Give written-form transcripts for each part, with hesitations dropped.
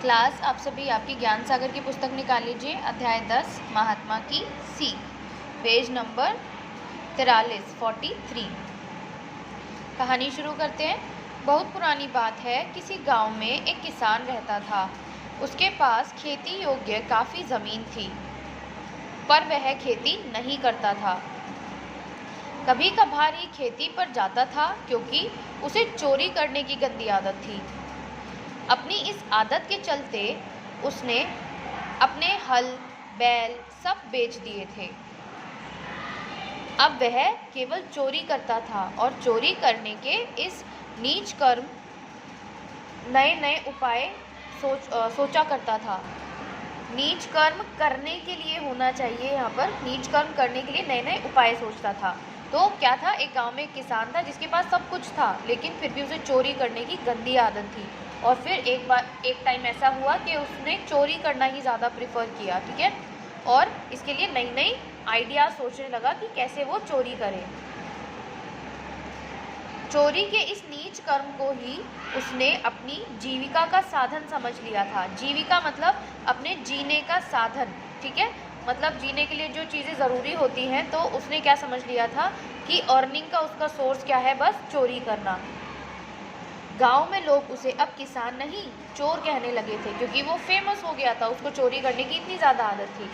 Class आप सभी आपकी ज्ञान सागर की पुस्तक निकाल लीजिए। अध्याय 10 महात्मा की सीख, पेज नंबर 43। कहानी शुरू करते हैं। बहुत पुरानी बात है। किसी गांव में एक किसान रहता था। उसके पास खेती योग्य काफ़ी ज़मीन थी, पर वह खेती नहीं करता था। कभी कभार ही खेती पर जाता था, क्योंकि उसे चोरी करने की गंदी आदत थी। अपनी इस आदत के चलते उसने अपने हल बैल सब बेच दिए थे। अब वह केवल चोरी करता था और चोरी करने के इस नीच कर्म नए नए उपाय सोचा करता था। नीच कर्म करने के लिए होना चाहिए, यहाँ पर नीच कर्म करने के लिए नए नए उपाय सोचता था। तो क्या था, एक गांव में एक किसान था जिसके पास सब कुछ था, लेकिन फिर भी उसे चोरी करने की गंदी आदत थी। और फिर एक टाइम ऐसा हुआ कि उसने चोरी करना ही ज़्यादा प्रेफर किया, ठीक है। और इसके लिए नई नई आइडिया सोचने लगा कि कैसे वो चोरी करे। चोरी के इस नीच कर्म को ही उसने अपनी जीविका का साधन समझ लिया था। जीविका मतलब अपने जीने का साधन, ठीक है। मतलब जीने के लिए जो चीज़ें ज़रूरी होती हैं, तो उसने क्या समझ लिया था कि अर्निंग का उसका सोर्स क्या है, बस चोरी करना। गांव में लोग उसे अब किसान नहीं चोर कहने लगे थे, क्योंकि वो फेमस हो गया था। उसको चोरी करने की इतनी ज़्यादा आदत थी।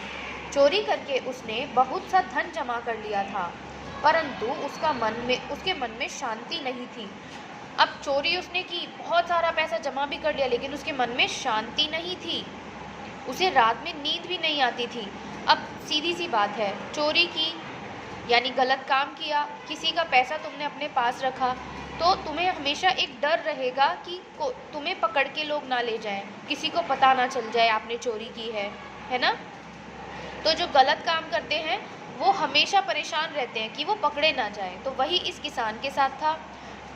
चोरी करके उसने बहुत सा धन जमा कर लिया था, परंतु उसके मन में शांति नहीं थी। अब चोरी उसने की, बहुत सारा पैसा जमा भी कर लिया, लेकिन उसके मन में शांति नहीं थी। उसे रात में नींद भी नहीं आती थी। अब सीधी सी बात है, चोरी की यानी गलत काम किया, किसी का पैसा तुमने अपने पास रखा, तो तुम्हें हमेशा एक डर रहेगा कि तुम्हें पकड़ के लोग ना ले जाएं, किसी को पता ना चल जाए आपने चोरी की है ना। तो जो गलत काम करते हैं वो हमेशा परेशान रहते हैं कि वो पकड़े ना जाएं। तो वही इस किसान के साथ था।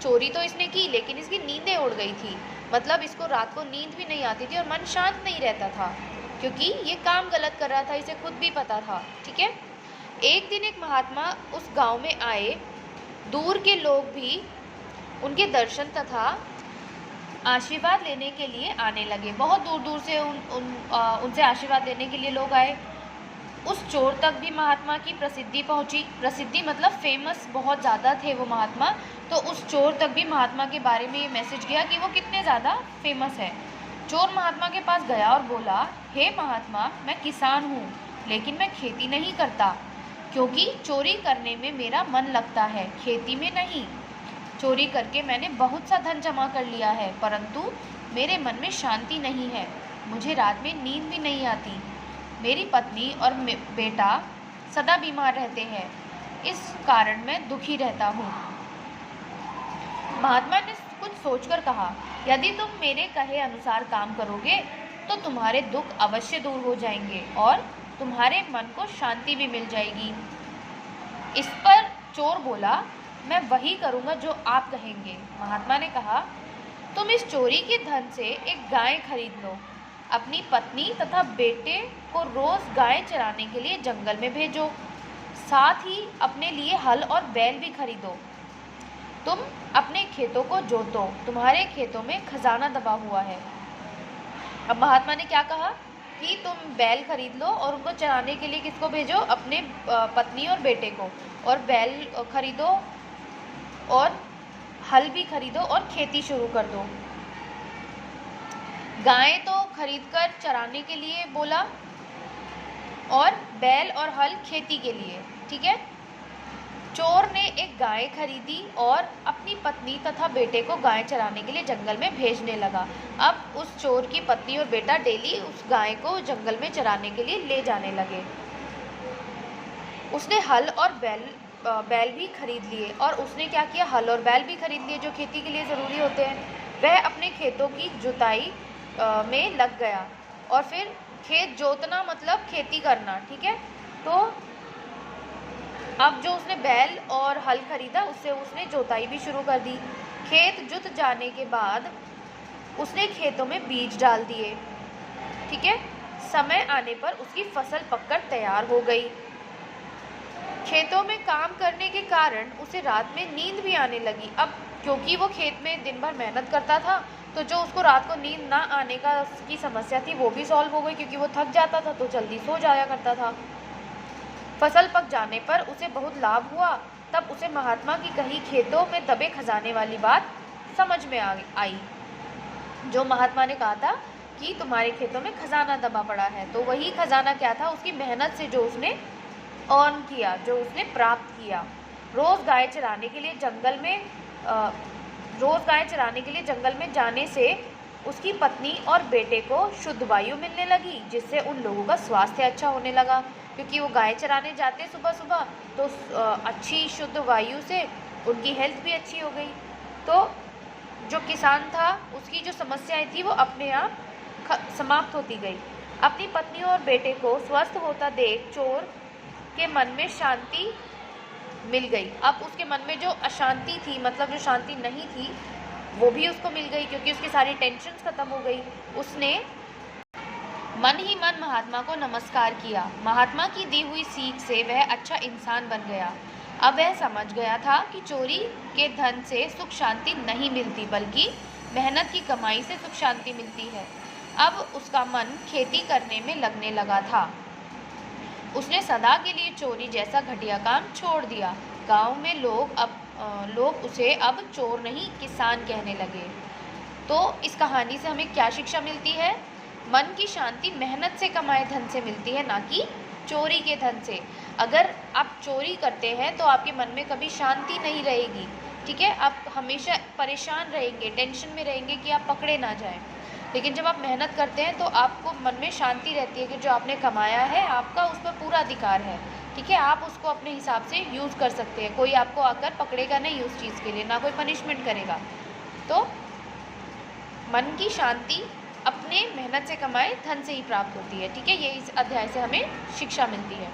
चोरी तो इसने की, लेकिन इसकी नींदें उड़ गई थी। मतलब इसको रात को नींद भी नहीं आती थी और मन शांत नहीं रहता था, क्योंकि ये काम गलत कर रहा था, इसे खुद भी पता था, ठीक है। एक दिन एक महात्मा उस गांव में आए। दूर के लोग भी उनके दर्शन तथा आशीर्वाद लेने के लिए आने लगे। बहुत दूर दूर से उनसे आशीर्वाद लेने के लिए लोग आए। उस चोर तक भी महात्मा की प्रसिद्धि पहुंची। प्रसिद्धि मतलब फेमस बहुत ज़्यादा थे वो महात्मा। तो उस चोर तक भी महात्मा के बारे में ये मैसेज गया कि वो कितने ज़्यादा फेमस है। चोर महात्मा के पास गया और बोला, हे महात्मा, मैं किसान हूँ, लेकिन मैं खेती नहीं करता, क्योंकि चोरी करने में मेरा मन लगता है, खेती में नहीं। चोरी करके मैंने बहुत सा धन जमा कर लिया है, परंतु मेरे मन में शांति नहीं है। मुझे रात में नींद भी नहीं आती। मेरी पत्नी और बेटा सदा बीमार रहते हैं, इस कारण मैं दुखी रहता हूँ। महात्मा ने कुछ सोचकर कहा, यदि तुम मेरे कहे अनुसार काम करोगे तो तुम्हारे दुख अवश्य दूर हो जाएंगे और तुम्हारे मन को शांति भी मिल जाएगी। इस पर चोर बोला, मैं वही करूँगा जो आप कहेंगे। महात्मा ने कहा, तुम इस चोरी के धन से एक गाय खरीद लो। अपनी पत्नी तथा बेटे को रोज़ गाय चराने के लिए जंगल में भेजो। साथ ही अपने लिए हल और बैल भी खरीदो। तुम अपने खेतों को जोतो, तुम्हारे खेतों में खजाना दबा हुआ है। अब महात्मा ने क्या कहा कि तुम बैल खरीद लो और उनको चराने के लिए किसको भेजो, अपने पत्नी और बेटे को, और बैल खरीदो और हल भी खरीदो और खेती शुरू कर दो। गाय तो खरीदकर चराने के लिए बोला और बैल और हल खेती के लिए, ठीक है। चोर ने एक गाय खरीदी और अपनी पत्नी तथा बेटे को गाय चराने के लिए जंगल में भेजने लगा। अब उस चोर की पत्नी और बेटा डेली उस गाय को जंगल में चराने के लिए ले जाने लगे। उसने हल और बैल भी खरीद लिए, और उसने क्या किया, हल और बैल भी खरीद लिए जो खेती के लिए ज़रूरी होते हैं। वह अपने खेतों की जुताई में लग गया। और फिर खेत जोतना मतलब खेती करना, ठीक है। तो अब जो उसने बैल और हल खरीदा, उससे उसने जोताई भी शुरू कर दी। खेत जुत जाने के बाद उसने खेतों में बीज डाल दिए, ठीक है। समय आने पर उसकी फसल पककर तैयार हो गई। खेतों में काम करने के कारण उसे रात में नींद भी आने लगी। अब क्योंकि वो खेत में दिन भर मेहनत करता था, तो जो उसको रात को नींद ना आने का की समस्या थी वो भी सॉल्व हो गई, क्योंकि वो थक जाता था तो जल्दी सो जाया करता था। फसल पक जाने पर उसे बहुत लाभ हुआ। तब उसे महात्मा की कही खेतों में दबे खजाने वाली बात समझ में आई। जो महात्मा ने कहा था कि तुम्हारे खेतों में खजाना दबा पड़ा है, तो वही खजाना क्या था, उसकी मेहनत से जो उसने अर्न किया, जो उसने प्राप्त किया। रोज गाय चराने के लिए जंगल में जाने से उसकी पत्नी और बेटे को शुद्ध वायु मिलने लगी, जिससे उन लोगों का स्वास्थ्य अच्छा होने लगा, क्योंकि वो गाय चराने जाते सुबह सुबह, तो अच्छी शुद्ध वायु से उनकी हेल्थ भी अच्छी हो गई। तो जो किसान था उसकी जो समस्याएं थी वो अपने आप समाप्त होती गई। अपनी पत्नी और बेटे को स्वस्थ होता देख चोर के मन में शांति मिल गई। अब उसके मन में जो अशांति थी, मतलब जो शांति नहीं थी, वो भी उसको मिल गई, क्योंकि उसकी सारी टेंशन्स खत्म हो गई। उसने मन ही मन महात्मा को नमस्कार किया। महात्मा की दी हुई सीख से वह अच्छा इंसान बन गया। अब वह समझ गया था कि चोरी के धन से सुख शांति नहीं मिलती, बल्कि मेहनत की कमाई से सुख शांति मिलती है। अब उसका मन खेती करने में लगने लगा था। उसने सदा के लिए चोरी जैसा घटिया काम छोड़ दिया। गांव में लोग उसे अब चोर नहीं किसान कहने लगे। तो इस कहानी से हमें क्या शिक्षा मिलती है? मन की शांति मेहनत से कमाए धन से मिलती है, ना कि चोरी के धन से। अगर आप चोरी करते हैं तो आपके मन में कभी शांति नहीं रहेगी, ठीक है? आप हमेशा परेशान रहेंगे, टेंशन में रहेंगे कि आप पकड़े ना जाएं। लेकिन जब आप मेहनत करते हैं तो आपको मन में शांति रहती है कि जो आपने कमाया है आपका उस पर पूरा अधिकार है, ठीक है? आप उसको अपने हिसाब से यूज़ कर सकते हैं। कोई आपको आकर पकड़ेगा नहीं उस चीज़ के लिए, ना कोई पनिशमेंट करेगा। तो मन की शांति अपने मेहनत से कमाए धन से ही प्राप्त होती है, ठीक है? ये इस अध्याय से हमें शिक्षा मिलती है।